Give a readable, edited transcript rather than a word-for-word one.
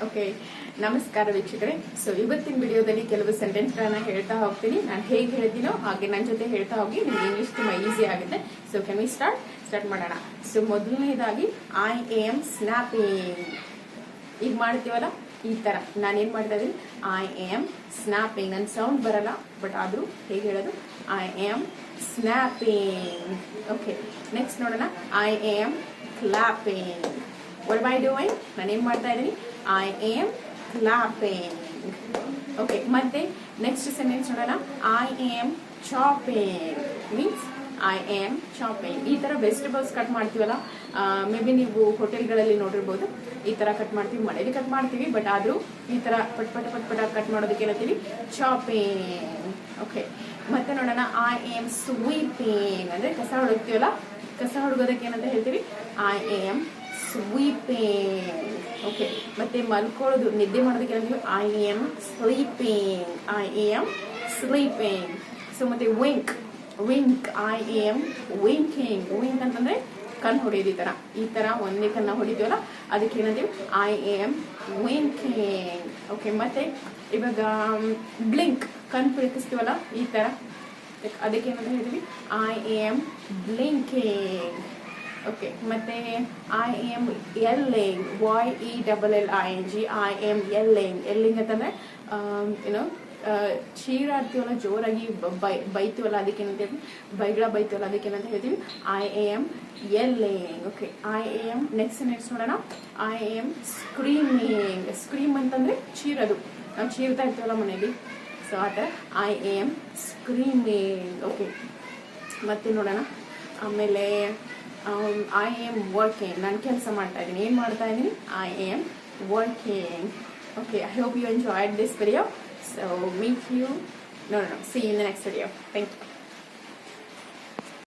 Okay, ನಮಸ್ಕಾರ ವೀಕ್ಷಕರೇ. So ಇವತ್ತಿನ ವಿಡಿಯೋದಲ್ಲಿ ಕೆಲವು ಸೆಂಟೆನ್ಸ್ಗಳನ್ನ ಹೇಳ್ತಾ ಹೋಗ್ತೀನಿ. ನಾನು ಹೇಗೆ ಹೇಳ್ತೀನೋ ಹಾಗೆ ನನ್ನ ಜೊತೆ ಹೇಳ್ತಾ ಹೋಗಿ ನಿಮ್ಗೆ ಇಂಗ್ಲಿಷ್ ತುಂಬಾ ಈಸಿ ಆಗುತ್ತೆ. ಸೊ ಕ್ಯಾನ್ ವಿ ಸ್ಟಾರ್ಟ್ ಮಾಡೋಣ. ಸೊ ಮೊದಲನೇದಾಗಿ ಐ ಆಮ್ ಸ್ನ್ಯಾಪಿಂಗ್. ಈಗ ಮಾಡ್ತೀವಲ್ಲ ಈ ತರ ನಾನೇನ್ ಮಾಡ್ತಾ ಇದ್ದೀನಿ, ಐ ಆಮ್ ಸ್ನ್ಯಾಪಿಂಗ್. ನನ್ನ ಸೌಂಡ್ ಬರಲ್ಲ, ಬಟ್ ಆದ್ರೂ ಹೇಗೆ ಹೇಳೋದು, I am snapping. Okay, next ನೋಡೋಣ. I am clapping. What am I doing? ನಾನೇನ್ ಮಾಡ್ತಾ ಇದ್ದೀನಿ, ಐ ಆಮ್ ಕ್ಲಾಪಿಂಗ್. ಓಕೆ, ಮತ್ತೆ ನೆಕ್ಸ್ಟ್ ಸೆಂಟೆನ್ಸ್ ನೋಡೋಣ. I am chopping means I am chopping. ಈ ತರ ವೆಜಿಟೇಬಲ್ಸ್ ಕಟ್ ಮಾಡ್ತೀವಲ್ಲ, ಮೇ ಬಿ ನೀವು ಹೋಟೆಲ್ಗಳಲ್ಲಿ ನೋಡಿರ್ಬೋದು. ಈ ತರ ಕಟ್ ಮಾಡ್ತೀವಿ, ಮನೇಲಿ ಕಟ್ ಮಾಡ್ತೀವಿ, ಬಟ್ ಆದ್ರೂ ಈ ತರ ಪಟ್ ಪಟ ಕಟ್ ಮಾಡೋದಕ್ಕೆ ಏನಂತೀವಿ, ಚಾಪಿಂಗ್. ಓಕೆ, ಮತ್ತೆ ನೋಡೋಣ. ಐ ಆಮ್ ಸ್ವೀಪಿಂಗ್ ಅಂದ್ರೆ ಕಸ ಹೊಡಗ್ತೀವಲ್ಲ, ಕಸ ಹೊಡಗೋದಕ್ಕೆ ಏನಂತ ಹೇಳ್ತೀವಿ, ಐ ಆಮ್ ಸ್ವೀಪಿಂಗ್. ಓಕೆ, ಮತ್ತೆ ಮಲ್ಕೊಳ್ಳೋದು, ನಿದ್ದೆ ಮಾಡೋದಕ್ಕೆ ಏನಂತೀವಿ, I am sleeping. I am sleeping. So ಮತ್ತೆ wink, I am winking. Wink ಅಂತಂದ್ರೆ ಕಣ್ ಹೊಡೆಯೋದು. ಈ ತರ ಒಂದೇ ಕಣ್ಣ ಹೊಡಿತೀವಲ್ಲ, ಅದಕ್ಕೆ ಏನಂತೀವಿ, ಐ ಆಮ್ ವಿಂಕಿಂಗ್. ಓಕೆ, ಮತ್ತೆ ಇವಾಗ ಬ್ಲಿಂಕ್, ಕಣ್ ಪಿಳಿಸ್ತೀವಲ್ಲ ಈ ತರ, ಅದಕ್ಕೆ ಏನಂತ ಹೇಳ್ತೀವಿ, ಐ ಆಮ್ ಬ್ಲಿಂಕಿಂಗ್. ಓಕೆ, ಮತ್ತೆ I am yelling, YELLING. I am yelling ಅಂತಂದ್ರೆ ಏನೋ ಚೀರಾಡ್ತೀವಲ್ಲ, ಜೋರಾಗಿ ಬೈತೀವಲ್ಲ, ಅದಕ್ಕೆ ಏನಂತೀವಿ, ಬೈತೀವಲ್ಲ, ಅದಕ್ಕೆ ಏನಂತ ಹೇಳ್ತೀವಿ, I am yelling. Okay, I am next ನೋಡೋಣ. I am screaming. ಸ್ಕ್ರೀಮ್ ಅಂತಂದ್ರೆ ಚೀರೋದು, ನಾವು ಚೀರ್ತಾ ಇರ್ತೀವಲ್ಲ ಮನೇಲಿ, ಸೊ ಆ ಥರ ಐ ಆಮ್ ಸ್ಕ್ರೀಮಿಂಗ್. ಓಕೆ, ಮತ್ತೆ ನೋಡೋಣ. ಆಮೇಲೆ ಐ ಆಮ್ ವರ್ಕಿಂಗ್. ನಾನು ಕೆಲಸ ಮಾಡ್ತಾ ಇದ್ದೀನಿ. ಏನು ಮಾಡ್ತಾ ಇದ್ದೀನಿ, I am working. Okay, I hope you enjoyed this video. So meet you, no, see you in the next video. Thank you.